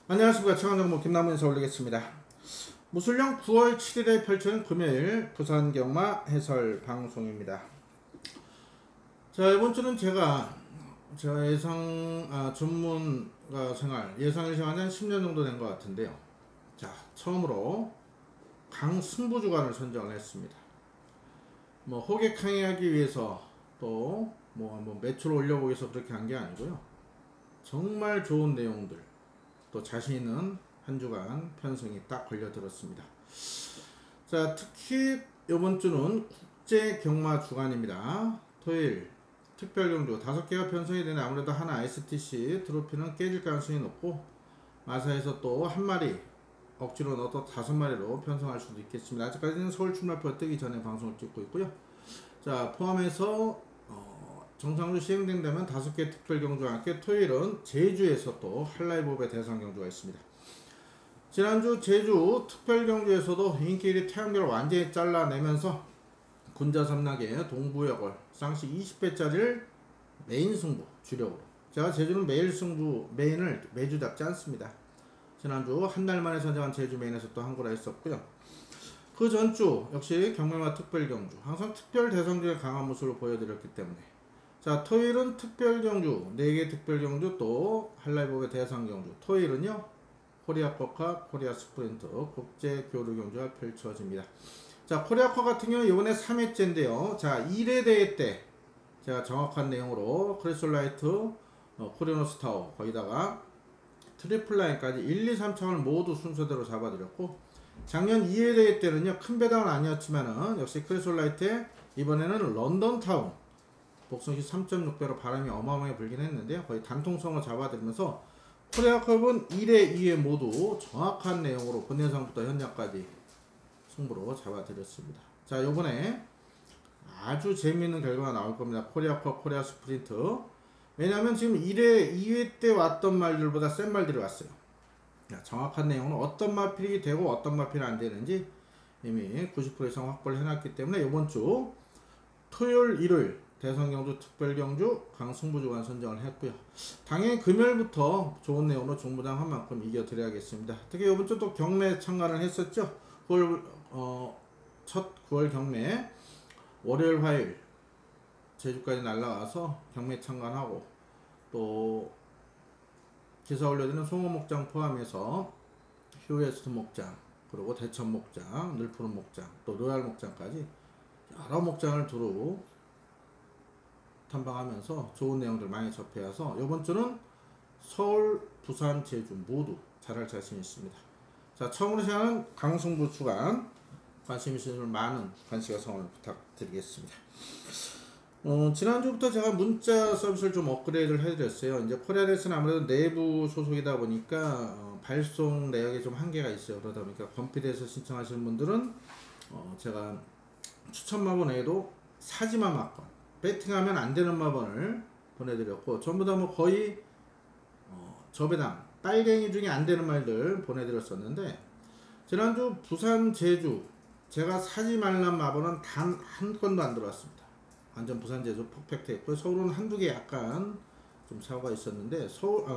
안녕하십니까. 최강정보 김남훈 인사 올리겠습니다. 무술령 9월 7일에 펼쳐진 금요일 부산경마 해설 방송입니다. 자, 이번 주는 제가 전문가 생활 예상일 시간이 한 10년 정도 된 것 같은데요. 자, 처음으로 강승부주간을 선정을 했습니다. 뭐 호객 항의하기 위해서 또 뭐 매출 올려보기 위해서 그렇게 한 게 아니고요. 정말 좋은 내용들, 또 자신 있는 한 주간 편성이 딱 걸려들었습니다. 자, 특히 이번 주는 국제 경마 주간입니다. 토요일 특별경주 5개가 편성이 되네. 아무래도 하나 STC 트로피는 깨질 가능성이 높고, 마사에서 또 한 마리 억지로 넣어도 5마리로 편성할 수도 있겠습니다. 아직까지는 서울 출마표 뜨기 전에 방송을 찍고 있고요. 자, 포함해서 정상으로 시행된다면 5개 특별경주와 함께 토요일은 제주에서 또 한라이브업의 대상경주가 있습니다. 지난주 제주 특별경주에서도 인기 1위 태양별을 완전히 잘라내면서 군자삼락의 동부역을 쌍시 20배짜리를 메인 승부 주력으로, 제가 제주는 매일 승부 메인을 매주 잡지 않습니다. 지난주 한 달 만에 선정한 제주 메인에서 또 한구라 했었고요. 그 전주 역시 경매와 특별경주 항상 특별 대상주의 강한 모습을 보여드렸기 때문에, 자, 토요일은 특별경주 4개 특별경주, 또 한라이브업의 대상경주, 토요일은요 코리아컵과 코리아 스프린트 국제 교류경주가 펼쳐집니다. 자, 코리아컵 같은 경우 이번에 3회째인데요. 자, 1회 대회 때 제가 정확한 내용으로 크리솔라이트, 코리노스타워, 거기다가 트리플라인까지 1, 2, 3창을 모두 순서대로 잡아드렸고, 작년 2회 대회 때는요 큰 배당은 아니었지만은 역시 크리솔라이트에 이번에는 런던타운 복선시 3.6배로 바람이 어마어마하게 불긴 했는데요, 거의 단통성을 잡아들면서 코리아컵은 1회, 2회 모두 정확한 내용으로 본예상부터 현장까지 승부로 잡아드렸습니다. 자, 요번에 아주 재미있는 결과가 나올 겁니다. 코리아컵, 코리아 스프린트. 왜냐하면 지금 1회, 2회 때 왔던 말들보다 센 말들이 왔어요. 자, 정확한 내용은 어떤 마필이 되고 어떤 마필이 안 되는지 이미 90% 이상 확보를 해놨기 때문에 이번 주 토요일, 일요일 대선경주, 특별경주, 강승부주간 선정을 했고요. 당연히 금요일부터 좋은 내용으로 중부장 한 만큼 이겨드려야겠습니다. 특히 이번 주 또 경매 참가를 했었죠. 9월, 첫 9월 경매 월요일, 화요일 제주까지 날라와서 경매 참관하고, 또 기사 올려드리는 송어목장 포함해서 휴웨스트 목장, 그리고 대천 목장, 늘푸른 목장, 또 로얄 목장까지 여러 목장을 두루 탐방하면서 좋은 내용들 많이 접해와서 이번 주는 서울, 부산, 제주 모두 잘할 자신이 있습니다. 자, 처음으로 시작하는 강승부 주간, 관심 있으신 분 많은 관심과 성원을 부탁드리겠습니다. 지난주부터 제가 문자 서비스를 좀 업그레이드를 해드렸어요. 이제 코리아레스는 아무래도 내부 소속이다 보니까 발송 내역에 좀 한계가 있어요. 그러다 보니까 건피드에서 신청하시는 분들은 제가 추천 마번 외에도 사지마 마건, 배팅하면 안 되는 마번을 보내드렸고, 전부 다 뭐 거의 저배당 빨갱이 중에 안 되는 말들 보내드렸었는데, 지난주 부산, 제주 제가 사지 말란 마번은 단 한 건도 안 들어왔습니다. 완전 부산, 제주 퍼펙트 했고, 서울은 한두 개 약간 좀 차고가 있었는데,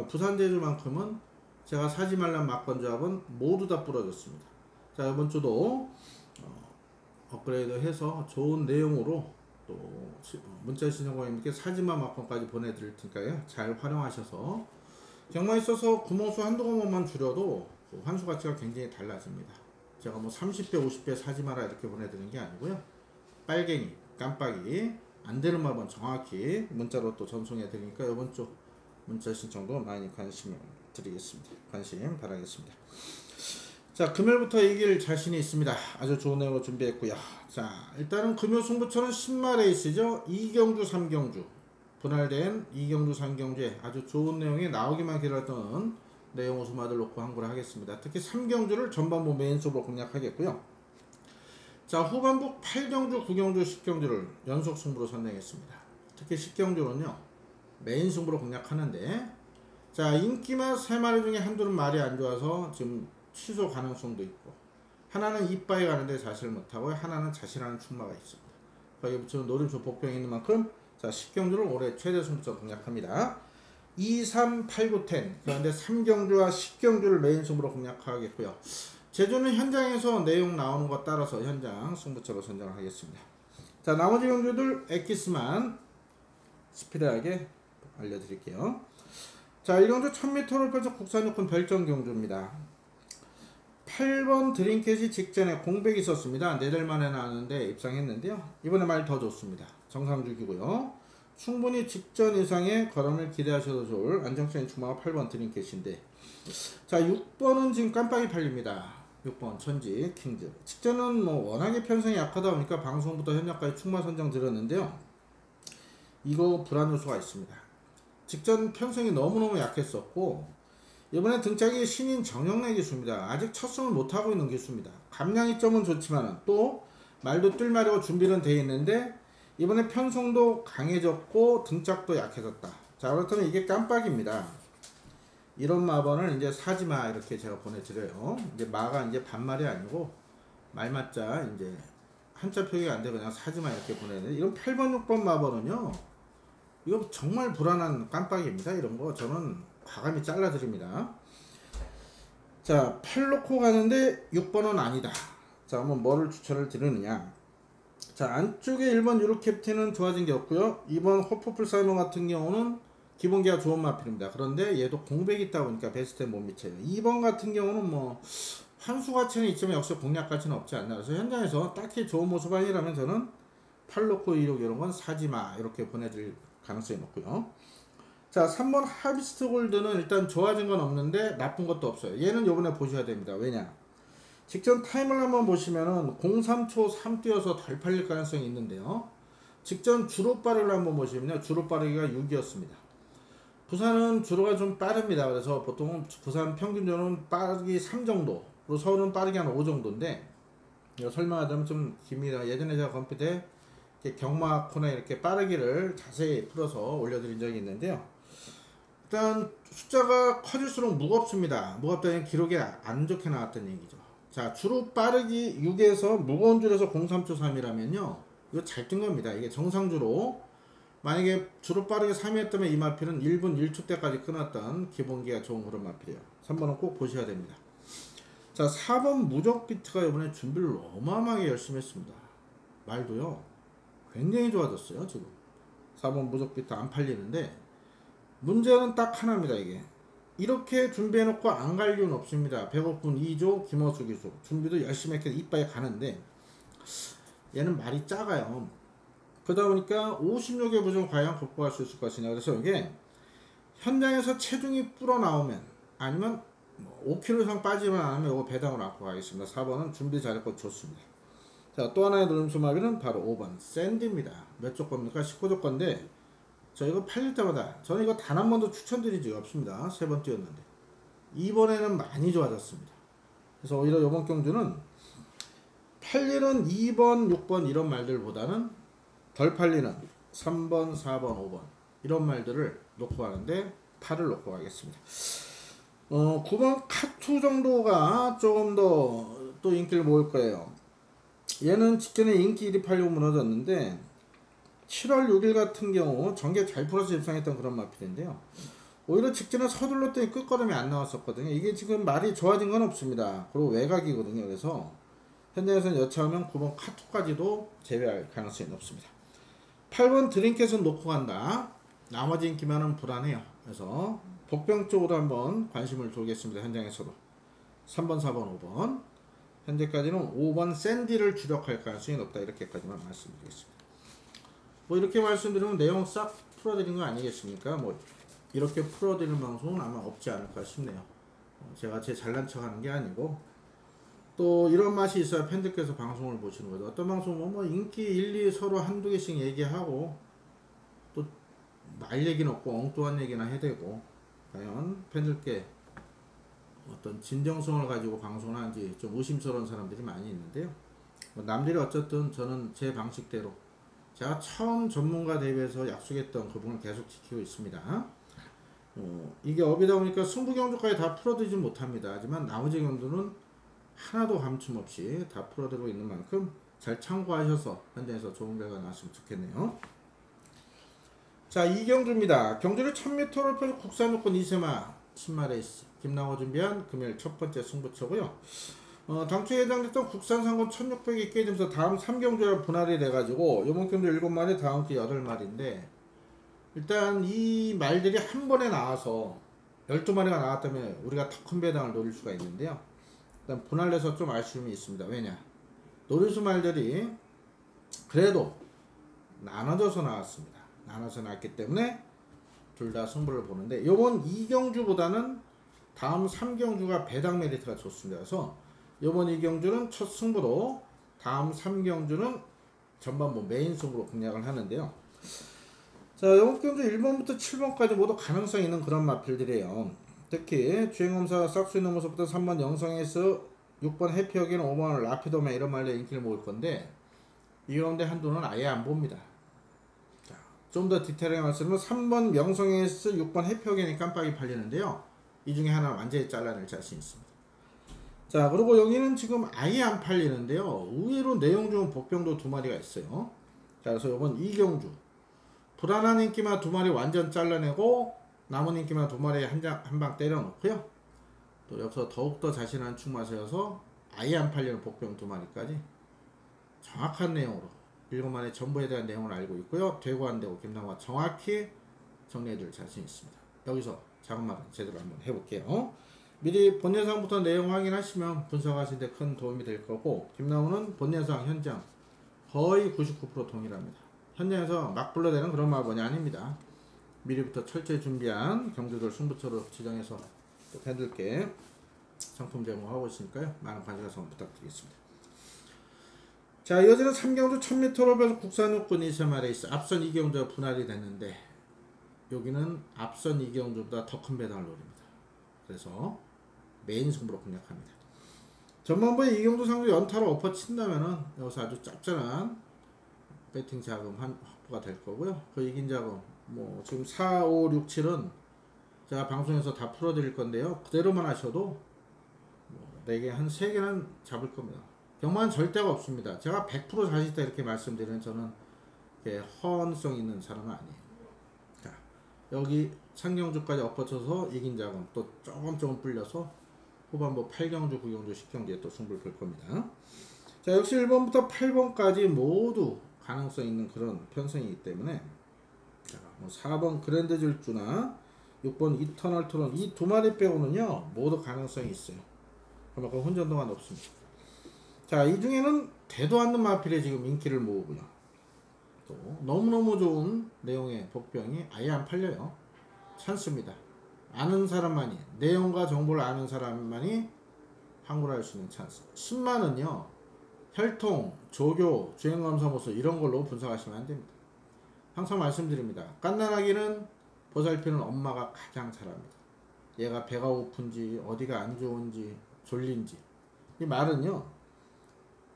부산, 제주만큼은 제가 사지 말란 마건 조합은 모두 다 부러졌습니다. 자, 이번 주도 업그레이드 해서 좋은 내용으로 또 문자 신청고객님께 사지마 마건까지 보내드릴 테니까요, 잘 활용하셔서 경마에 있어서 구멍수 한두 구멍만 줄여도 환수 가치가 굉장히 달라집니다. 제가 뭐 30배 50배 사지 마라 이렇게 보내드리는 게 아니고요, 빨갱이 깜빡이 안 되는 마번 정확히 문자로 또 전송해 드리니까 이번 주 문자 신청도 많이 관심 드리겠습니다. 관심 바라겠습니다. 자, 금요일부터 이길 자신이 있습니다. 아주 좋은 내용으로 준비했고요. 자, 일단은 금요 승부처는 10마 레이스죠. 2경주 3경주 분할된 2경주 3경주에 아주 좋은 내용이 나오기만 기다렸던 내용 우수마들 놓고 항구를 하겠습니다. 특히 3경주를 전반부 메인 수업으로 공략하겠고요. 자, 후반부 8경주, 9경주, 10경주를 연속 승부로 선정했습니다. 특히 10경주는요, 메인 승부로 공략하는데, 자, 인기마 3마리 중에 한둘은 말이 안 좋아서 지금 취소 가능성도 있고, 하나는 이빠이 가는데 자신을 못하고, 하나는 자신하는 충마가 있습니다. 거기에 붙이는 노림수 복병이 있는 만큼, 자, 10경주를 올해 최대 승부처럼 공략합니다. 2, 3, 8, 9, 10. 그런데 3경주와 10경주를 메인 승부로 공략하겠고요. 제주는 현장에서 내용 나오는 것 따라서 현장 승부처로 선정을 하겠습니다. 자, 나머지 경주들 엑기스만 스피드하게 알려드릴게요. 자, 1경주 1000m를 펼쳐 국산 육군 별정 경주입니다. 8번 드림캣이 직전에 공백이 있었습니다. 4달 만에 나왔는데 입상했는데요. 이번에 말 더 좋습니다. 정상주기고요. 충분히 직전 이상의 걸음을 기대하셔도 좋을 안정적인 충마가 8번 드림캣인데, 자, 6번은 지금 깜빡이 팔립니다. 6번 천지 킹즈. 직전은 뭐 워낙에 편성이 약하다 보니까 방송부터 현장까지 충마 선정 드렸는데요. 이거 불안 요소가 있습니다. 직전 편성이 너무너무 약했었고, 이번에 등짝이 신인 정영래 기수입니다. 아직 첫 승을 못하고 있는 기수입니다. 감량이 점은 좋지만 또 말도 뜰마려고 준비는 되어 있는데, 이번에 편성도 강해졌고 등짝도 약해졌다. 자, 그렇다면 이게 깜빡입니다. 이런 마번을 이제 사지마 이렇게 제가 보내드려요. 이제 마가 이제 반말이 아니고 말맞자 이제 한자 표기가 안 되고 그냥 사지마 이렇게 보내는데, 이런 8번 6번 마번은요, 이거 정말 불안한 깜빡입니다. 이런 거 저는 과감히 잘라드립니다. 자, 8 놓고 가는데 6번은 아니다. 자, 한번 뭐를 추천을 드리느냐. 자, 안쪽에 1번 유로 캡틴은 좋아진 게 없고요. 2번 호프풀 사이먼 같은 경우는 기본기가 좋은 마필입니다. 그런데 얘도 공백이 있다 보니까 베스트에 못 미쳐요. 2번 같은 경우는 뭐 환수 가치는 있지만 역시 공략 가치는 없지 않나. 그래서 현장에서 딱히 좋은 모습 아니라면 저는 8 놓고 2록 이런 건 사지마 이렇게 보내드릴 가능성이 높고요. 자, 3번 하비스트 골드는 일단 좋아진 건 없는데 나쁜 것도 없어요. 얘는 요번에 보셔야 됩니다. 왜냐, 직전 타임을 한번 보시면은 03초 3 뛰어서 덜 팔릴 가능성이 있는데요. 직전 주로 빠르기를 한번 보시면요, 주로 빠르기가 6이었습니다. 부산은 주로가 좀 빠릅니다. 그래서 보통 부산 평균적으로는 빠르기 3 정도, 그리고 서울은 빠르기 한 5 정도인데, 이거 설명하자면 좀 깁니다. 예전에 제가 컴퓨터 경마 코너에 이렇게 빠르기를 자세히 풀어서 올려드린 적이 있는데요. 일단 숫자가 커질수록 무겁습니다. 무겁다는 기록이 안 좋게 나왔던 얘기죠. 자, 주로 빠르기 6에서 무거운 줄에서 03초 3이라면요, 이거 잘 뜬 겁니다. 이게 정상주로 만약에 주로 빠르게 3위였다면 이 마필은 1분 1초 때까지 끊었던 기본기가 좋은 그런 마필이에요. 3번은 꼭 보셔야 됩니다. 자, 4번 무적 비트가 이번에 준비를 어마어마하게 열심히 했습니다. 말도요 굉장히 좋아졌어요. 지금 4번 무적 비트 안 팔리는데, 문제는 딱 하나입니다. 이게 이렇게 준비해놓고 안 갈 이유는 없습니다. 배고픈 2조 김어수 기수 준비도 열심히 했기 이빠이 가는데, 얘는 말이 작아요. 그러다 보니까 56의 부정 과연 극복할 수 있을 것이냐. 그래서 이게 현장에서 체중이 불어 나오면, 아니면 5kg 이상 빠지만 않으면 이거 배당으로 안고 가겠습니다. 4번은 준비 잘했고 좋습니다. 자, 또 하나의 노림수마비는 바로 5번 샌디입니다. 몇 조건입니까? 19조건인데 저 이거 팔릴 때마다 저는 이거 단 한 번도 추천드린 적이 없습니다. 3번 뛰었는데 이번에는 많이 좋아졌습니다. 그래서 오히려 이번 경주는 팔리는 2번 6번 이런 말들보다는 덜 팔리는 3번 4번 5번 이런 말들을 놓고 가는데 8을 놓고 가겠습니다. 9번 카투 정도가 조금 더 또 인기를 모을 거예요. 얘는 직전에 인기 1위 팔려고 무너졌는데 7월 6일 같은 경우 전개 잘 풀어서 입상했던 그런 마필인데요. 오히려 직전에 서둘렀더니 끝걸음이 안 나왔었거든요. 이게 지금 말이 좋아진 건 없습니다. 그리고 외곽이거든요. 그래서 현장에서는 여차하면 9번 카투까지도 제외할 가능성이 높습니다. 8번 드림캣은 놓고 간다. 나머지 인기만은 불안해요. 그래서 복병 쪽으로 한번 관심을 돌겠습니다. 현장에서도 3번 4번 5번 현재까지는 5번 샌디를 주력할 가능성이 높다. 이렇게까지만 말씀드리겠습니다. 뭐 이렇게 말씀드리면 내용 싹 풀어드린 거 아니겠습니까? 뭐 이렇게 풀어드리는 방송은 아마 없지 않을까 싶네요. 제가 제 잘난 척 하는 게 아니고 또 이런 맛이 있어야 팬들께서 방송을 보시는 거죠. 어떤 방송은 뭐 인기 1, 2 서로 한두 개씩 얘기하고 또 말 얘기는 없고 엉뚱한 얘기나 해대고, 과연 팬들께 어떤 진정성을 가지고 방송을 하는지 좀 의심스러운 사람들이 많이 있는데요. 뭐 남들이 어쨌든 저는 제 방식대로 제가 처음 전문가 대회에서 약속했던 그 부분을 계속 지키고 있습니다. 이게 업이다 보니까 승부 경주까지 다 풀어드리지 못합니다. 하지만 나머지 경주는 하나도 감춤 없이 다 풀어드리고 있는 만큼 잘 참고하셔서 현장에서 좋은 결과 나왔으면 좋겠네요. 자, 이 경주입니다. 경주를 1000m를 펴서 국산 요건 2세마 10마 레이스 김나호 준비한 금요일 첫 번째 승부처고요. 당초 예정됐던 국산 상권 1600이 깨지면서 다음 3경주에 분할이 돼가지고 이번 경주 7마리 다음 주 8마리인데 일단 이 말들이 한 번에 나와서 12마리가 나왔다면 우리가 더 큰 배당을 노릴 수가 있는데요. 일단 분할돼서 좀 아쉬움이 있습니다. 왜냐? 노리수 말들이 그래도 나눠져서 나왔습니다. 나눠서 나왔기 때문에 둘 다 승부를 보는데 요번 2경주보다는 다음 3경주가 배당 메리트가 좋습니다. 그래서 요번 2경주는 첫 승부로 다음 3경주는 전반부 메인 승부로 공략을 하는데요. 자, 요번 경주 1번부터 7번까지 모두 가능성 있는 그런 마필들이에요. 특히 주행검사 싹수 있는 모습부터 3번 영성에서 6번 해피어기는 5번 라피도맨 이런 말로 인기를 모을 건데 이 가운데 한두는 아예 안 봅니다. 좀 더 디테일하게 말씀드리면 3번 명성에서 6번 해피어기는 깜빡이 팔리는데요. 이 중에 하나 완전히 잘라낼 자신 있습니다. 자, 그리고 여기는 지금 아예 안 팔리는데요. 의외로 내용 좋은 복병도 2마리가 있어요. 자, 그래서 이번 2경주 불안한 인기만 2마리 완전 잘라내고 남은 인기만 2마리 한 방 때려놓고요. 또 여기서 더욱더 자신한 축마세여서 아예 안 팔리는 복병 2마리까지 정확한 내용으로 7마리 전부에 대한 내용을 알고 있고요. 되고 안 되고 김나호가 정확히 정리해줄 자신 있습니다. 여기서 작은 말은 제대로 한번 해볼게요. 미리 본 예상부터 내용 확인하시면 분석하시는데 큰 도움이 될 거고 김나호는 본 예상 현장 거의 99% 동일합니다. 현장에서 막 불러대는 그런 마법이 아닙니다. 미리부터 철저히 준비한 경주들 승부처로 지정해서 또 팬들께 상품 제공하고 있으니까요. 많은 관심 부탁드리겠습니다. 자, 이어지는 3경주 1000m로 배서 국산 요건 2세마 레이스 앞선 2경주가 분할이 됐는데 여기는 앞선 2경주보다 더 큰 배당을 노립니다. 그래서 메인 승부로 공략합니다. 전반부에 2경주 상주 연타로 엎어친다면은 여기서 아주 짭짤한 배팅 자금 확보가 될 거고요. 그 이긴 자금 뭐 지금 4, 5, 6, 7은 제가 방송에서 다 풀어드릴 건데요. 그대로만 하셔도 뭐 4개 한 3개는 잡을 겁니다. 경마는 절대가 없습니다. 제가 100% 자신있다 이렇게 말씀드리는 저는 허언성 있는 사람은 아니에요. 자, 여기 3경주까지 엎어쳐서 이긴 자금 또 조금 불려서 후반부 8경주, 9경주, 10경주에 또 승부를 볼 겁니다. 자, 역시 1번부터 8번까지 모두 가능성 있는 그런 편성이기 때문에 자, 뭐 4번 그랜드 질주나 6번 이터널 토론 이 2마리 빼고는요 모두 가능성이 있어요. 그만큼 혼전도가 높습니다. 자, 이 중에는 되도 않는 마필에 지금 인기를 모으고요. 또 너무너무 좋은 내용의 복병이 아예 안 팔려요. 찬스입니다. 아는 사람만이 내용과 정보를 아는 사람만이 확보할 수 있는 찬스. 10만은요 혈통, 조교, 주행검사 모습 이런 걸로 분석하시면 안 됩니다. 항상 말씀드립니다. 갓난아기는 보살피는 엄마가 가장 잘합니다. 얘가 배가 고픈지 어디가 안 좋은지 졸린지 이 말은요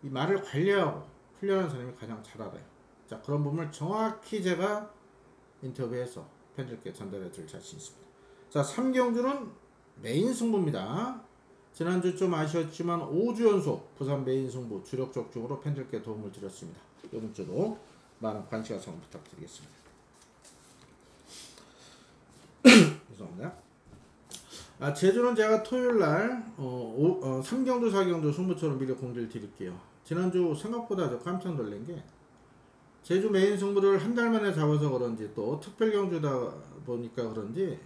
이 말을 관리하고 훈련하는 사람이 가장 잘 알아요. 자, 그런 부분을 정확히 제가 인터뷰해서 팬들께 전달해 줄 자신 있습니다. 자, 3경주는 메인 승부입니다. 지난주 좀 아쉬웠지만 5주 연속 부산 메인 승부 주력 적중으로 팬들께 도움을 드렸습니다. 이번 주도 많은 관심과 성원 부탁드리겠습니다. 죄송합니다. 제주는 제가 토요일날 3경주 4경주 승부처럼 미리 공지를 드릴게요. 지난주 생각보다 저 깜짝 놀란 게 제주 메인 승부를 한 달 만에 잡아서 그런지 또 특별 경주다 보니까 그런지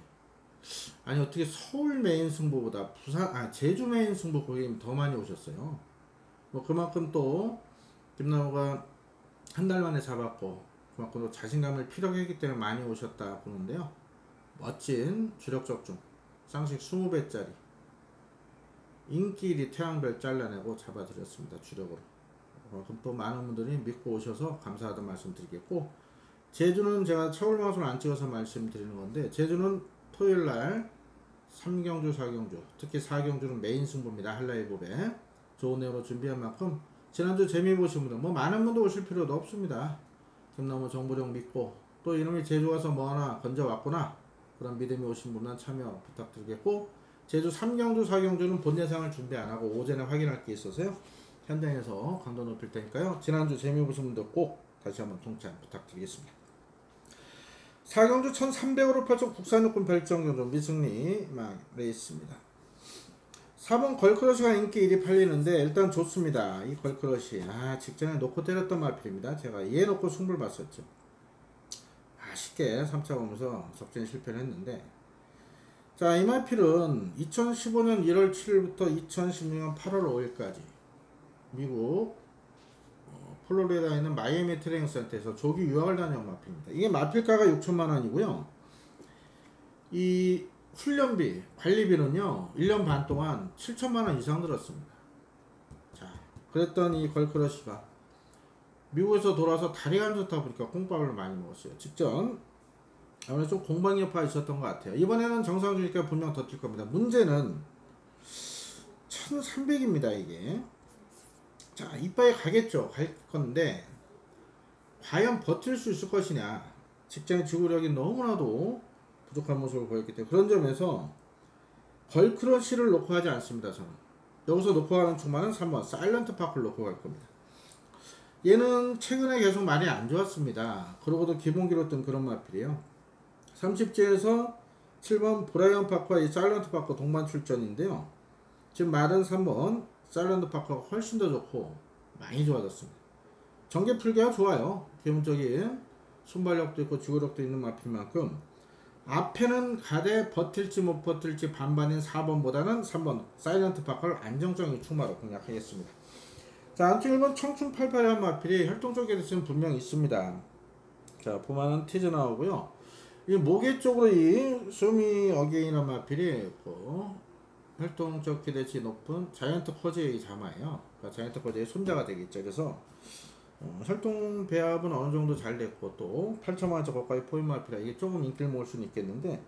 아니 어떻게 서울 메인 승부보다 제주 메인 승부 고객님 더 많이 오셨어요. 뭐 그만큼 또 김나호가 한 달 만에 잡았고 그만큼 또 자신감을 피력했기 때문에 많이 오셨다 보는데요. 멋진 주력 적중 쌍식 20배짜리 인기리 태양별 잘라내고 잡아드렸습니다. 주력으로. 그럼 또 많은 분들이 믿고 오셔서 감사하다는 말씀 드리겠고 제주는 제가 서울 방송을 안 찍어서 말씀드리는 건데 제주는 토요일날 3경주 4경주 특히 4경주는 메인 승부입니다. 한라이브에 좋은 내용으로 준비한 만큼 지난주 재미 보신 분들 뭐 많은 분도 오실 필요도 없습니다. 김나무 정보령 믿고 또 이놈이 제주 와서 뭐 하나 건져왔구나 그런 믿음이 오신 분은 참여 부탁드리겠고, 제주 3경주 4경주는 본 예상을 준비 안하고 오전에 확인할 게 있어서요 현장에서 강도 높일 테니까요 지난주 재미 보신 분들 꼭 다시 한번 동참 부탁드리겠습니다. 4경주 1300으로 펼쳐 국산육군 별정경주 미승리 막 레이스입니다. 4번 걸크러시가 인기 1위 팔리는데 일단 좋습니다. 이 걸크러시 직전에 놓고 때렸던 마필입니다. 제가 얘 놓고 승부를 봤었죠. 아쉽게 3차 오면서 적전에 실패를 했는데, 자, 이 마필은 2015년 1월 7일부터 2016년 8월 5일까지 미국 플로리다에 있는 마이애미 트레이닝 센터에서 조기 유학을 다녀온 마필입니다. 이게 마필가가 6천만원이고요 이 훈련비, 관리비는요 1년 반 동안 7천만원 이상 들었습니다. 자, 그랬던 이 걸크러시가 미국에서 돌아와서 다리가 안 좋다 보니까 콩밥을 많이 먹었어요. 직전 아무래도 좀 공방 여파가 있었던 것 같아요. 이번에는 정상주니까 분명 더 뛸 겁니다. 문제는 1300입니다 이게. 자, 이빠에 가겠죠. 갈 건데 과연 버틸 수 있을 것이냐. 직전의 지구력이 너무나도 부족한 모습을 보였기 때문에 그런 점에서 걸크러시를 놓고 하지 않습니다. 저는 여기서 놓고 가는 축마는 3번 사일런트 파크를 놓고 갈 겁니다. 얘는 최근에 계속 많이 안 좋았습니다. 그러고도 기본기로 뜬 그런 마필이에요. 30지에서 7번 브라이언 파크와 이 사일런트 파크 동반 출전인데요 지금 말은 3번 사일런트 파크가 훨씬 더 좋고 많이 좋아졌습니다. 전개 풀기가 좋아요. 기본적인 순발력도 있고 지구력도 있는 마필 만큼 앞에는 가되 버틸지 못 버틸지 반반인 4번보다는 3번 사일런트 파크를 안정적인 축마로 공략하겠습니다. 자, 안쪽 1번 청춘 88의 한 마필이 활동적인 대신 분명히 있습니다. 자, 보면은 티즈 나오고요. 이 모계 쪽으로 이 쇼미 어게인한 마필이 있고 활동적 기대치 높은 자이언트 커즈의 자마예요. 그러니까 자이언트 커즈의 손자가 되겠죠. 그래서 활동 배합은 어느 정도 잘 됐고 또 8천만원 저거까지 포인 마필이라 이게 조금 인기를 모을 수는 있겠는데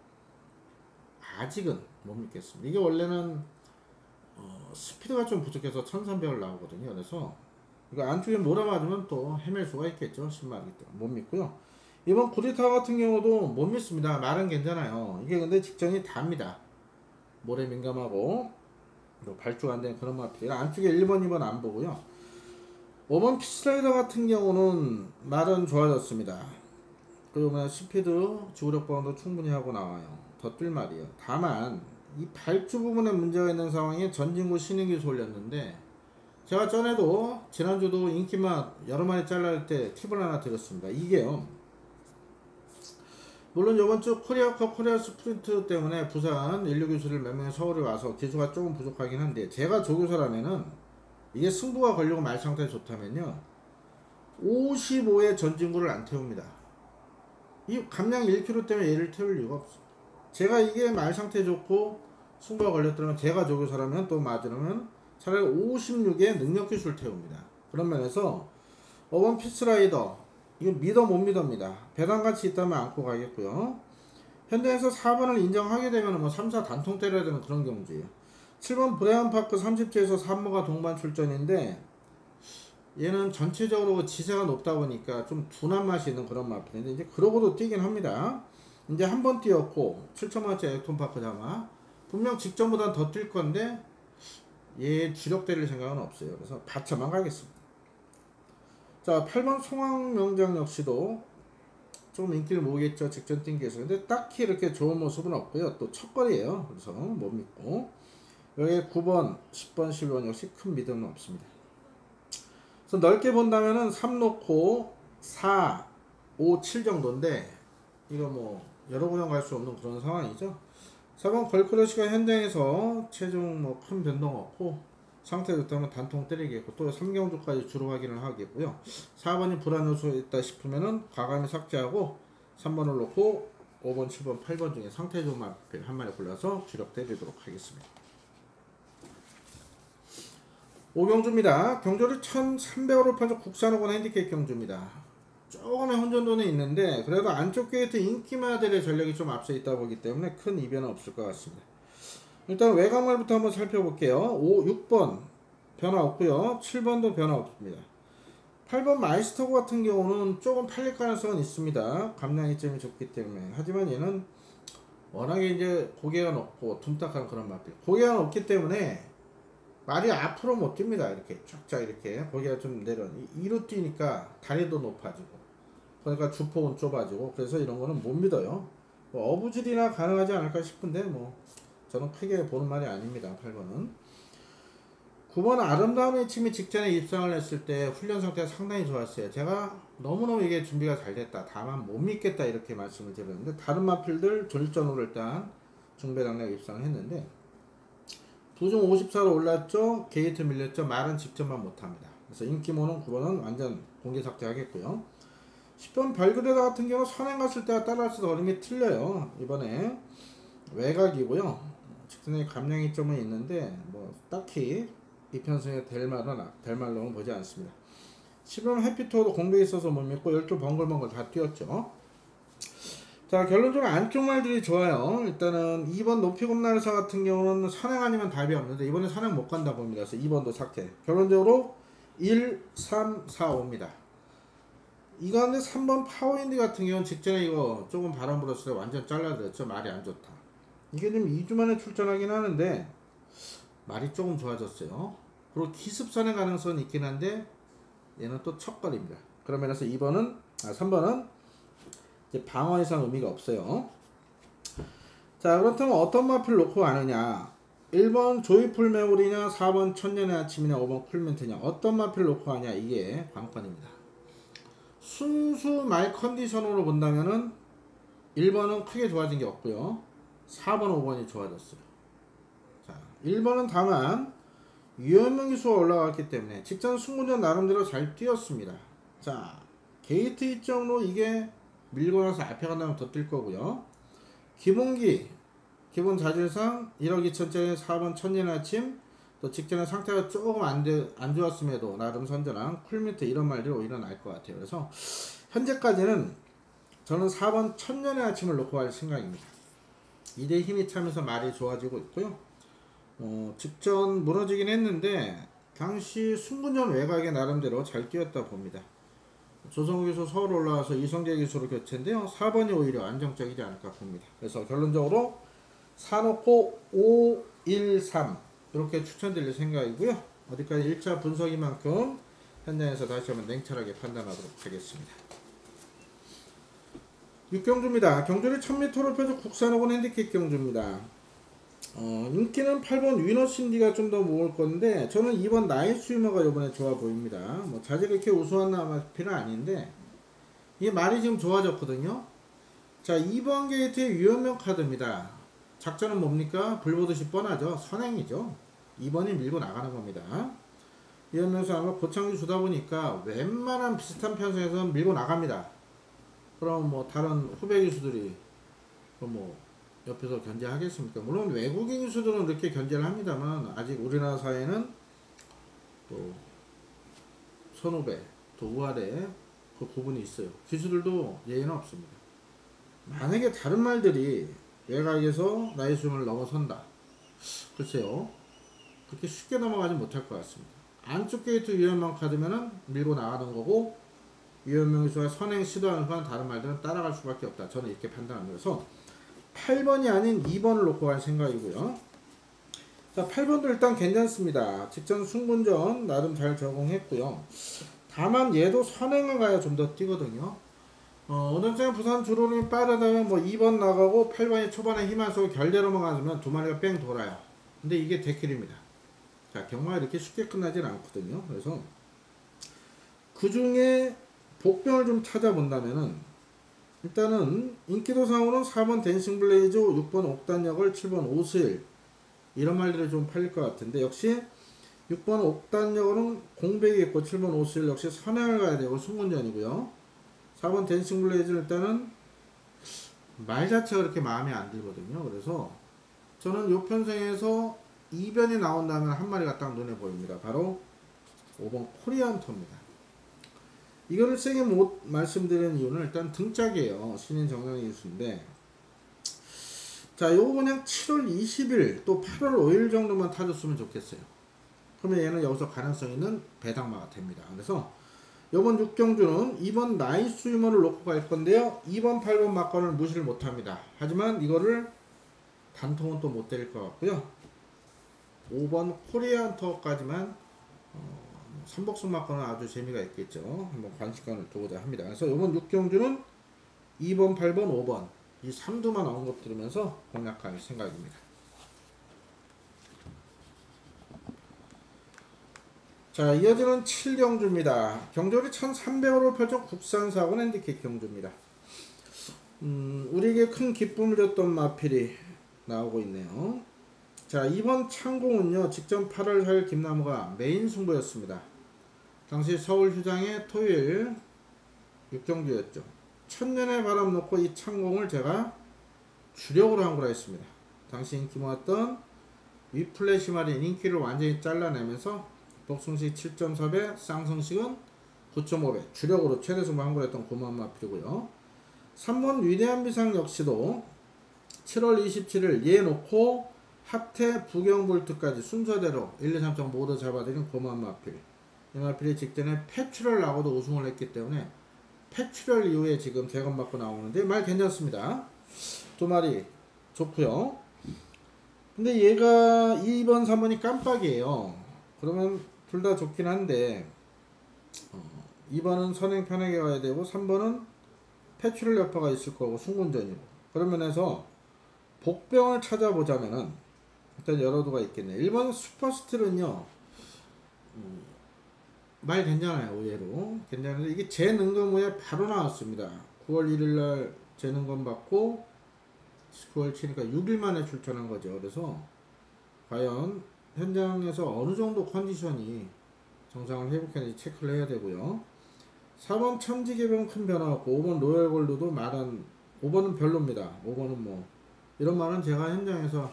아직은 못 믿겠습니다. 이게 원래는 스피드가 좀 부족해서 1300을 나오거든요. 그래서 이거 안쪽에 몰아맞으면 또 헤맬 수가 있겠죠. 신발이기 때문에 못 믿고요. 이번 구리타 같은 경우도 못 믿습니다. 말은 괜찮아요. 이게 근데 직전이 답니다. 모래 민감하고 발주가 안 되는 그런 마필이라 안쪽에 1번 2번 안 보고요. 5번 피스라이더 같은 경우는 말은 좋아졌습니다. 그리고 스피드 지구력 보강도 충분히 하고 나와요. 더 뛸 말이에요. 다만 이 발주 부분에 문제가 있는 상황에 전진구 신인기수 올렸는데 제가 전에도 지난주도 인기만 여러 마리 잘라낼 때 팁을 하나 드렸습니다. 이게요 물론 이번주 코리아컵 코리아 스프린트 때문에 부산 인류기술을 몇 명이 서울에 와서 기수가 조금 부족하긴 한데 제가 조교사라면은 이게 승부가 걸리고 말 상태 좋다면요 55에 전진구를 안 태웁니다. 이 감량 1kg 때문에 얘를 태울 이유가 없어. 제가 이게 말 상태 좋고 승부가 걸렸더라면 제가 조교사라면 또 맞으려면 차라리 56에 능력기술 태웁니다. 그런 면에서 5번 피스라이더 이거 믿어 못 믿어입니다. 배당가치 있다면 안고 가겠고요. 현대에서 4번을 인정하게 되면 뭐 3, 4 단통 때려야 되는 그런 경주예요. 7번 브레안 파크 30지에서 3번가 동반 출전인데 얘는 전체적으로 지세가 높다 보니까 좀 둔한 맛이 있는 그런 마필인데 이제 그러고도 뛰긴 합니다. 이제 한 번 뛰었고 7천만원짜리 액톤 파크 자마 분명 직전보다는 더 뛸 건데 얘 주력 때릴 생각은 없어요. 그래서 받쳐만 가겠습니다. 자, 8번 송황명장 역시도 좀 인기를 모으겠죠. 직전 띵기에서. 근데 딱히 이렇게 좋은 모습은 없고요. 또 첫거리에요. 그래서 못 믿고. 여기 9번, 10번, 12번 역시 큰 믿음은 없습니다. 그래서 넓게 본다면은 3 놓고 4, 5, 7 정도인데 이거 뭐 여러 구장 갈 수 없는 그런 상황이죠. 4번 걸크러시가 현장에서 체중 뭐 큰 변동 없고 상태 좋다면 단통 때리겠고 또 3경주까지 주로 확인을 하겠고요. 4번이 불안 요소 있다 싶으면은 과감히 삭제하고 3번을 놓고 5번, 7번, 8번 중에 상태 좋은 마필 한 마리 골라서 주력 때리도록 하겠습니다. 5경주입니다. 경주를 1300으로 펴서 국산호건 핸디캡 경주입니다. 조금의 혼전도는 있는데 그래도 안쪽 게이트 인기마들의 전력이 좀 앞서 있다 보기 때문에 큰 이변은 없을 것 같습니다. 일단 외곽말부터 한번 살펴볼게요. 6번 변화 없고요. 7번도 변화 없습니다. 8번 마이스터고 같은 경우는 조금 팔릴 가능성은 있습니다. 감량이점이 좋기 때문에. 하지만 얘는 워낙에 이제 고개가 높고 둔탁한 그런 맛들. 고개가 높기 때문에 말이 앞으로 못 뜁니다. 이렇게 쫙쫙 이렇게 고개가 좀 내려. 이로 뛰니까 다리도 높아지고. 그러니까 주폭은 좁아지고. 그래서 이런 거는 못 믿어요. 뭐 어부질이나 가능하지 않을까 싶은데 뭐 저는 크게 보는 말이 아닙니다. 8번은. 9번 아름다움의 팀이 직전에 입상을 했을 때 훈련 상태가 상당히 좋았어요. 제가 너무너무 이게 준비가 잘 됐다. 다만 못 믿겠다 이렇게 말씀을 드렸는데 다른 마필들 졸전으로 일단 중배당락 입상을 했는데 부중 54로 올랐죠. 게이트 밀렸죠. 말은 직접만 못합니다. 그래서 인기모는 9번은 완전 공개 삭제하겠고요. 10번 별그레다 같은 경우 선행 갔을 때와 따라서 어림이 틀려요. 이번에 외곽이고요. 직선의 감량이점은 있는데 뭐 딱히 이 편성에 될 말로는 보지 않습니다. 10번 해피투어도 공백이 있어서 못 믿고 12 벙글벙글 다 뛰었죠. 자, 결론적으로 안쪽 말들이 좋아요. 일단은 2번 높이곰날사 같은 경우는 선행 아니면 답이 없는데 이번에 선행 못 간다 봅니다. 그래서 2번도 삭제. 결론적으로 1, 3, 4, 5입니다. 이거 근데 3번 파워인디 같은 경우는 직전에 이거 조금 바람 불었을 때 완전 잘라드렸죠. 말이 안 좋다. 이게 지금 2주 만에 출전하긴 하는데 말이 조금 좋아졌어요. 그리고 기습선의 가능성은 있긴 한데 얘는 또 척거리입니다. 그런 면에서 3번은 이제 방어 이상 의미가 없어요. 자, 그렇다면 어떤 마필 놓고 가느냐? 1번 조이풀 메모리냐, 4번 천년의 아침이냐, 5번 쿨멘트냐, 어떤 마필 놓고 가냐, 이게 관건입니다. 순수 말 컨디션으로 본다면은 1번은 크게 좋아진 게 없고요. 4번, 5번이 좋아졌어요. 자, 1번은 다만 유연명 기수가 올라갔기 때문에 직전 승무전 나름대로 잘 뛰었습니다. 자, 게이트 입장으로 이게 밀고 나서 앞에 간다면 더 뛸 거고요. 기본기, 기본 자질상 1억 2천짜리 4번 천년 아침, 또 직전에 상태가 조금 안 좋았음에도 나름 선전한 쿨미트 이런 말들이 오히려 나을 것 같아요. 그래서 현재까지는 저는 4번 천년의 아침을 놓고 갈 생각입니다. 이대 힘이 차면서 말이 좋아지고 있고요. 직전 무너지긴 했는데 당시 승군전 외곽에 나름대로 잘 뛰었다 봅니다. 조성우 기수 서울 올라와서 이성재 기수로 교체인데요. 4번이 오히려 안정적이지 않을까 봅니다. 그래서 결론적으로 사놓고 5, 1, 3 이렇게 추천드릴 생각이고요. 어디까지 1차 분석인 만큼 현장에서 다시 한번 냉철하게 판단하도록 하겠습니다. 6경주입니다. 경주를 1000m로 펴서 국산호건 핸디캡 경주입니다. 인기는 8번 위너신디가 좀 더 모을 건데 저는 2번 나이스위머가 이번에 좋아 보입니다. 뭐 자질 그렇게 우수한 마필은 아닌데 이게 말이 지금 좋아졌거든요. 자, 2번 게이트의 유연명 카드입니다. 작전은 뭡니까? 불 보듯이 뻔하죠. 선행이죠. 2번이 밀고 나가는 겁니다. 유연명수 아마 고창기 주다 보니까 웬만한 비슷한 편성에서는 밀고 나갑니다. 그럼 뭐 다른 후배 기수들이 뭐 옆에서 견제하겠습니까? 물론 외국인 기수들은 이렇게 견제를 합니다만 아직 우리나라 사회는 또 선후배, 또 우아래 그 구분이 있어요. 기수들도 예의는 없습니다. 만약에 다른 말들이 외곽에서 나이스움을 넘어선다. 글쎄요. 그렇게 쉽게 넘어가지 못할 것 같습니다. 안쪽 게이트 유연명 카드면은 밀고 나가는 거고 유연명 기수가 선행 시도하는 건 다른 말들은 따라갈 수밖에 없다. 저는 이렇게 판단합니다. 그래서 8번이 아닌 2번을 놓고 갈 생각이고요. 자, 8번도 일단 괜찮습니다. 직전 승분전 나름 잘 적응했고요. 다만 얘도 선행을 가야 좀 더 뛰거든요. 오늘 장 부산 주로는 빠르다면 뭐 2번 나가고 8번이 초반에 힘 안 쓰고 결대로만 가면 두 마리가 뺑 돌아요. 근데 이게 데킬입니다. 자, 경마가 이렇게 쉽게 끝나진 않거든요. 그래서 그 중에 복병을 좀 찾아본다면은 일단은 인기도상으로는 4번 댄싱 블레이즈, 6번 옥단역을, 7번 오스일 이런 말들이 좀 팔릴 것 같은데 역시 6번 옥단역은 공백이 있고 7번 오스일 역시 선행을 가야 되고 승문전이고요. 4번 댄싱 블레이즈 일단은 말 자체가 그렇게 마음에 안 들거든요. 그래서 저는 요 편성에서 2변이 나온다면 한 마리가 딱 눈에 보입니다. 바로 5번 코리안터입니다. 이거를 세게 못 말씀드리는 이유는 일단 등짝이에요. 신인 정강의 기수인데 자, 요거 그냥 7월 20일 또 8월 5일 정도만 타줬으면 좋겠어요. 그러면 얘는 여기서 가능성 있는 배당마가 됩니다. 그래서 이번 6경주는 2번 나이스 유머를 놓고 갈 건데요. 2번 8번 막건을 무시를 못합니다. 하지만 이거를 단통은 또 못 때릴 것 같고요. 5번 코리안 터까지만 삼복승 막건은 아주 재미가 있겠죠. 한번 관심권을 두고자 합니다. 그래서 이번 6경주는 2번 8번 5번 이 3두만 언급 들으면서 공략할 생각입니다. 자, 이어지는 7경주입니다. 경주를 1300으로 펼쳐 국산사고 핸디캡 경주입니다. 우리에게 큰 기쁨을 줬던 마필이 나오고 있네요. 자, 이번 창공은요, 직전 8월 4일 김나무가 메인 승부였습니다. 당시 서울 휴장의 토요일 6경주였죠. 천년의 바람 놓고 이 창공을 제가 주력으로 한 거라 했습니다. 당시 인기 모았던 위플래시 말인 인기를 완전히 잘라내면서 복승식 7.4배, 쌍승식은 9.5배 주력으로 최대 승부 한 거라 했던 고마운 마필이고요. 3번 위대한 비상 역시도 7월 27일 얘 놓고 하태 부경볼트까지 순서대로 1, 2, 3점 모두 잡아들인 고마운 마필. 이 마필이 직전에 폐출혈 나고도 우승을 했기 때문에 폐출혈 이후에 지금 대검받고 나오는데 말 괜찮습니다. 두 마리 좋고요. 근데 얘가 2번, 3번이 깜빡이에요. 그러면 둘 다 좋긴 한데 2번은 선행 편하게 가야 되고 3번은 폐출혈 여파가 있을 거고 승군전이고 그런 면에서 복병을 찾아보자면은 일단 여러 도가 있겠네요. 1번 슈퍼스틸은요 말 괜찮아요. 의외로 괜찮은데 이게 재능검 후에 바로 나왔습니다. 9월 1일날 재능검 받고 9월 7일니까 6일 만에 출전한 거죠. 그래서 과연 현장에서 어느 정도 컨디션이 정상을 회복했는지 체크를 해야 되고요. 4번 천지개병 큰 변화 없고 5번 로얄골드도 말한 5번은 별로입니다. 5번은 뭐 이런 말은 제가 현장에서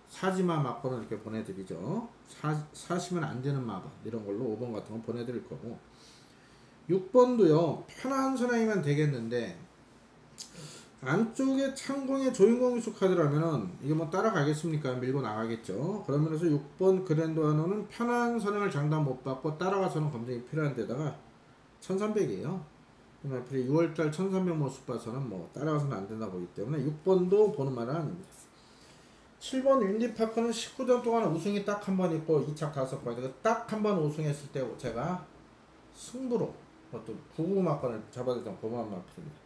사지마 막번을 이렇게 보내드리죠. 사시면 안 되는 마번 이런 걸로 5번 같은 건 보내드릴 거고 6번도요 편한 선행이면 되겠는데 안쪽에 창공에 조인공유수 카드라면은 이게 뭐 따라가겠습니까? 밀고 나가겠죠. 그러면서 6번 그랜드 한호는 편한 선행을 장담 못 받고 따라가서는 검증이 필요한 데다가 1300이에요. 그러면 6월달 1300 모습 봐서는 뭐 따라가서는 안 된다 보기 때문에 6번도 보는 말은 아닙니다. 7번 윈디파크는 19전 동안 우승이 딱 한 번 있고 2착 5번 딱 한 번 우승했을 때 제가 승부로 어떤 99막번을 잡아줬던 고마운 마필입니다.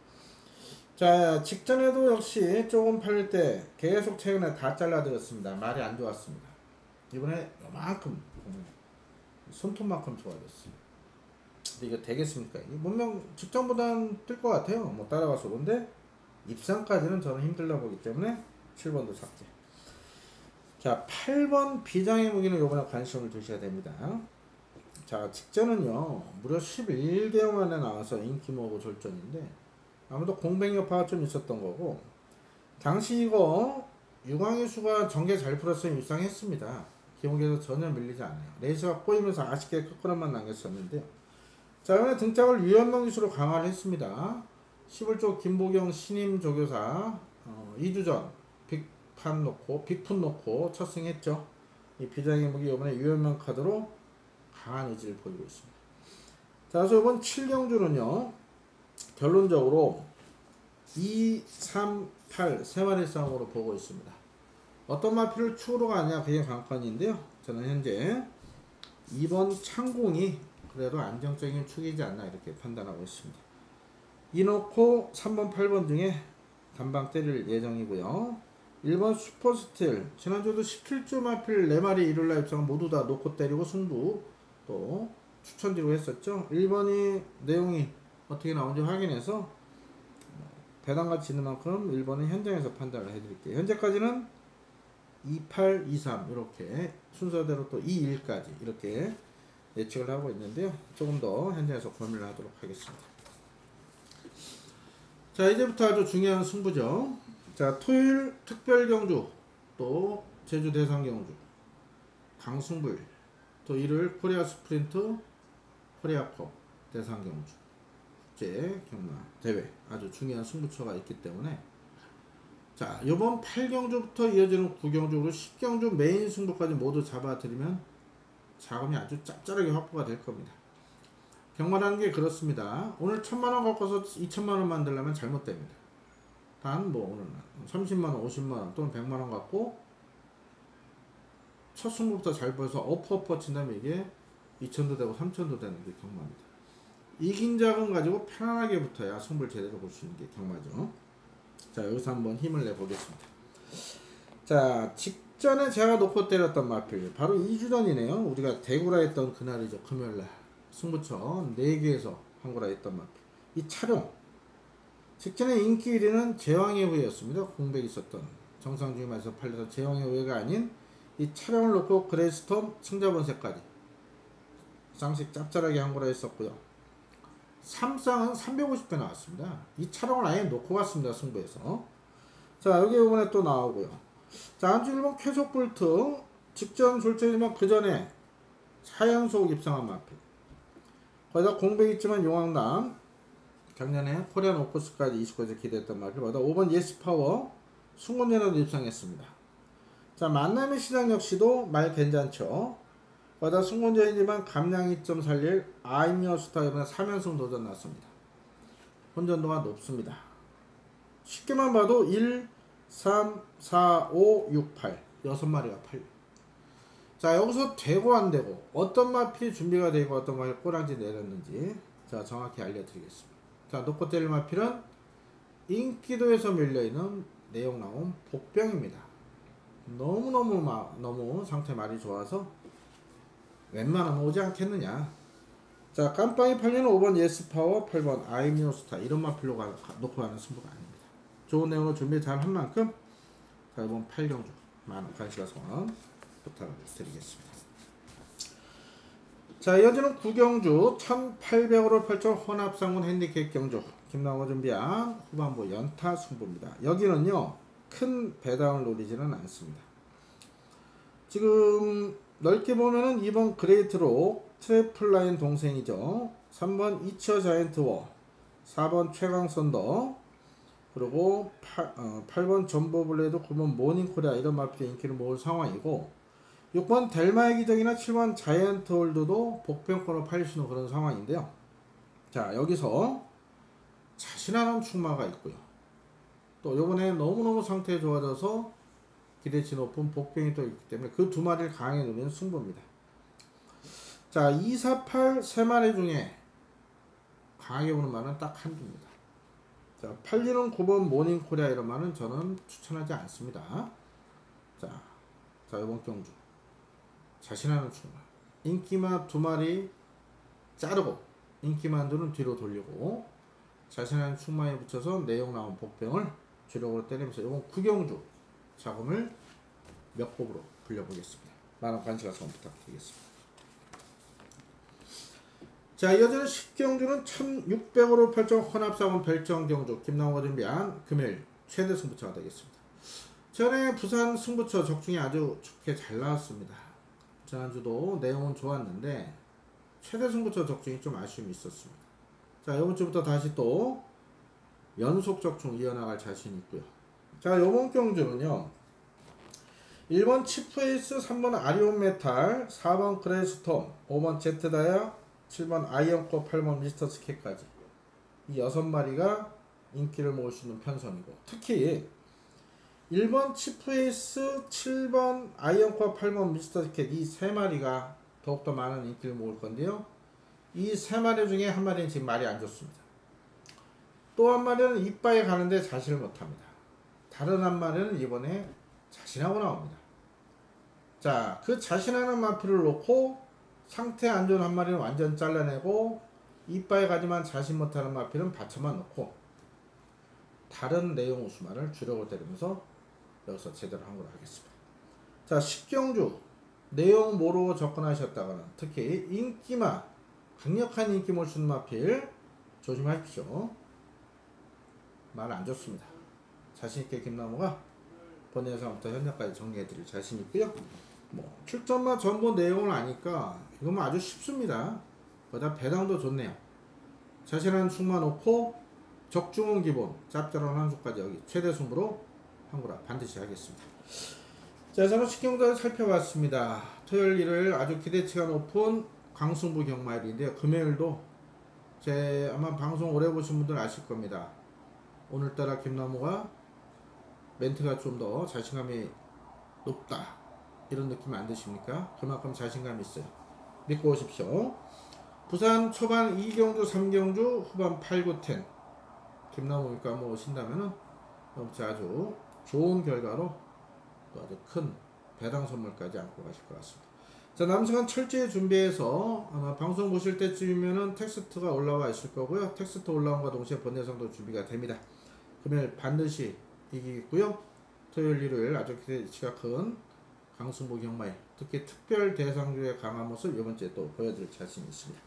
자, 직전에도 역시 조금 팔릴 때 계속 최근에 다 잘라드렸습니다. 말이 안 좋았습니다. 이번에 요만큼 손톱만큼 좋아졌어요. 근데 이거 되겠습니까? 이게 분명 직전보다는 뜰 것 같아요. 뭐 따라가서. 근데 입상까지는 저는 힘들다 보기 때문에 7번도 삭제. 자, 8번 비장의 무기는 요번에 관심을 두셔야 됩니다. 자, 직전은요 무려 11개월 만에 나와서 인기 모으고 졸전인데 아무도 공백 여파가 좀 있었던 거고 당시 이거 유광희수가 전개 잘 풀었으면 입상했습니다. 기록에서 전혀 밀리지 않아요. 레이스가 꼬이면서 아쉽게 끝걸음만 남겼었는데요. 자, 이번에 등짝을 유연명 기수로 강화를 했습니다. 11조 김보경 신임 조교사 2주 전 빅푼 놓고 첫 승했죠. 이 비장의 무기 이번에 유연명 카드로 강한 의지를 보이고 있습니다. 자, 그래서 이번 7경주는요 결론적으로 2, 3, 8 3마리 싸움으로 보고 있습니다. 어떤 마필을 축으로 가냐 그게 관건인데요. 저는 현재 2번 창공이 그래도 안정적인 축이지 않나 이렇게 판단하고 있습니다. 이놓고 3번 8번 중에 단방 때릴 예정이고요. 1번 슈퍼스틸 지난주에도 17조 마필 4마리 일요일날 입상 모두 다 놓고 때리고 승부 또 추천드리고 했었죠. 1번이 내용이 어떻게 나온지 확인해서 배당가치 있는 만큼 1번은 현장에서 판단을 해드릴게요. 현재까지는 28, 23 이렇게 순서대로 또 21까지 이렇게 예측을 하고 있는데요. 조금 더 현장에서 고민을 하도록 하겠습니다. 자, 이제부터 아주 중요한 승부죠. 자, 토요일 특별경주 또 제주 대상경주 강승부일 또 일요일 코리아 스프린트 코리아컵 대상경주 국제 경마 대회 아주 중요한 승부처가 있기 때문에 자, 요번 8경주부터 이어지는 9경주로 10경주 메인 승부까지 모두 잡아드리면 자금이 아주 짭짤하게 확보가 될 겁니다. 경마라는 게 그렇습니다. 오늘 1000만원 갖고서 2000만원 만들려면 잘못됩니다. 단 뭐 오늘은 30만원 50만원 또는 100만원 갖고 첫 승부부터 잘 보여서 엎어 친다면 이게 2000도 되고 3000도 되는 게 경마입니다. 이긴 자금 가지고 편안하게 붙어야 승부를 제대로 볼 수 있는 게 경마죠. 자, 여기서 한번 힘을 내보겠습니다. 자, 직전에 제가 놓고 때렸던 마필 바로 2주 전이네요. 우리가 대구라 했던 그날이죠. 금요일날 승부처 4개에서 한구라 했던 마필 이 촬영 직전에 인기 1위는 제왕의 후예였습니다. 공백이 있었던 정상주의마에서 팔려서 제왕의 후예가 아닌 이 촬영을 놓고 그레이스톰 승자번세까지 쌍식 짭짤하게 한구라 했었고요. 3쌍은 350배 나왔습니다. 이 촬영을 아예 놓고 갔습니다. 승부에서. 자, 여기 이번에 또 나오고요. 자, 안주 1번 쾌속 볼트 직전 졸전이지만 그 전에 4연속 입상한 마필 거기다 공백 있지만 용왕남 작년에 코리안 오코스까지 29에서 기대했던 마필 거기다 5번 예스파워 승곤전에도 입상했습니다. 자, 만남의 시장 역시도 말 괜찮죠. 거기다 승곤전이지만 감량 2점 살릴 아이미어스타 이번에 3연승 도전 났습니다. 혼전도가 높습니다. 쉽게만 봐도 1, 3, 4, 5, 6, 8 6마리가 팔려. 자, 여기서 되고 안 되고 어떤 마필이 준비가 되고 어떤 마필이 꼬랑지 내렸는지 자 정확히 알려드리겠습니다. 자, 놓고 때릴 마필은 인기도에서 밀려있는 내용 나온 복병입니다. 너무 상태 말이 좋아서 웬만하면 오지 않겠느냐. 자, 깜빵이 팔리는 5번 예스파워 8번 아이미오스타 이런 마필로 놓고 가는 승부가 아닙니다. 좋은 내용으로 준비 잘 한 만큼 자, 이번 8경주 많은 관심과 성원 부탁을 드리겠습니다. 자, 이어지는 9경주 1800으로 펼쳐 혼합상문 핸디캡 경주 김나호가 준비한 후반부 연타 승부입니다. 여기는요 큰 배당을 노리지는 않습니다. 지금 넓게 보면은 2번 그레이트로 트래플라인 동생이죠. 3번 이처 자이언트워 4번 최강선더 그리고 8번 점보블레드 9번 모닝코리아 이런 마필의 인기를 모을 상황이고 6번 델마의 기적이나 7번 자이언트홀드도 복병권으로 팔릴 수 있는 그런 상황인데요. 자, 여기서 자신하는 출마가 있고요. 또 요번에 너무너무 상태 좋아져서 기대치 높은 복병이 또 있기 때문에 그 두 마리를 강하게 누리는 승부입니다. 자, 2, 4, 8 세 마리 중에 강하게 보는 말은 딱 한 주입니다. 자, 팔리는 9번 모닝코리아 이런 말은 저는 추천하지 않습니다. 자, 이번 경주 자신하는 출마 인기마 두 마리 자르고 인기만두는 뒤로 돌리고 자신하는 출마에 붙여서 내용 나온 복병을 주력으로 때리면서 이번 9경주 자금을 몇 곱으로 불려보겠습니다. 많은 관심과 성원 부탁드리겠습니다. 자, 이어지는 10경주는 1600으로 펼쳐 혼합상원 별정경주 김나호가 준비한 금일 최대 승부처가 되겠습니다. 전에 부산 승부처 적중이 아주 좋게 잘 나왔습니다. 지난주도 내용은 좋았는데 최대 승부처 적중이 좀 아쉬움이 있었습니다. 자, 이번 주부터 다시 또 연속 적중 이어나갈 자신이 있고요. 자, 이번 경주는요 1번 치프에이스 3번 아리온 메탈 4번 그레이스톰 5번 제트다야 7번 아이언코 8번 미스터 스케까지 이 6마리가 인기를 모을 수 있는 편성이고 특히 1번 치프에이스 7번 아이언코 8번 미스터 스케 이 3마리가 더욱더 많은 인기를 모을 건데요. 이 3마리 중에 한 마리는 지금 말이 안 좋습니다. 또 한 마리는 이빠에 가는데 자신을 못합니다. 다른 한 마리는 이번에 자신하고 나옵니다. 자, 그 자신하는 마필을 놓고 상태 안 좋은 한 마리는 완전 잘라내고 이빠에 가지만 자신 못하는 마필은 받쳐만 놓고 다른 내용 우수마를 주력을 때리면서 여기서 제대로 한 걸 하겠습니다. 자, 10경주 내용 모르고 접근하셨다가는 특히 인기마 강력한 인기 몰 수 있는 마필 조심하십시오. 말 안 좋습니다. 자신있게 김나무가 본 영상부터 현재까지 정리해드릴 자신 있고요. 뭐 출전마 전부 내용을 아니까 이건 뭐 아주 쉽습니다. 거기다 배당도 좋네요. 자신한 숙마 놓고 적중은 기본 짭짤한 한 수까지 여기 최대 승부로 한구라 반드시 하겠습니다. 자, 산업신경도 살펴봤습니다. 토요일, 일요일 아주 기대치가 높은 강승부 경마일인데요. 금요일도 아마 방송 오래 보신 분들 아실 겁니다. 오늘따라 김나무가 멘트가 좀 더 자신감이 높다 이런 느낌 안 드십니까? 그만큼 자신감이 있어요. 믿고 오십시오. 부산 초반 2경주 3경주 후반 8, 9, 10 김나무 밀가무 오신다면은 아주 좋은 결과로 또 아주 큰 배당 선물까지 안고 가실 것 같습니다. 자, 남승한 철저히 준비해서 아마 방송 보실 때쯤이면은 텍스트가 올라와 있을 거고요. 텍스트 올라온과 동시에 번외성도 준비가 됩니다. 금요일 반드시 이기고요. 토요일, 일요일 아주 기대치가 큰 강승부 경마일, 특히 특별 대상주의 강한 모습 이번 주에 또 보여드릴 자신이 있습니다.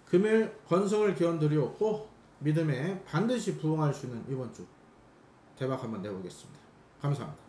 금요일 건성을 기원 드리었고 믿음에 반드시 부응할 수 있는 이번 주 대박 한번 내보겠습니다. 감사합니다.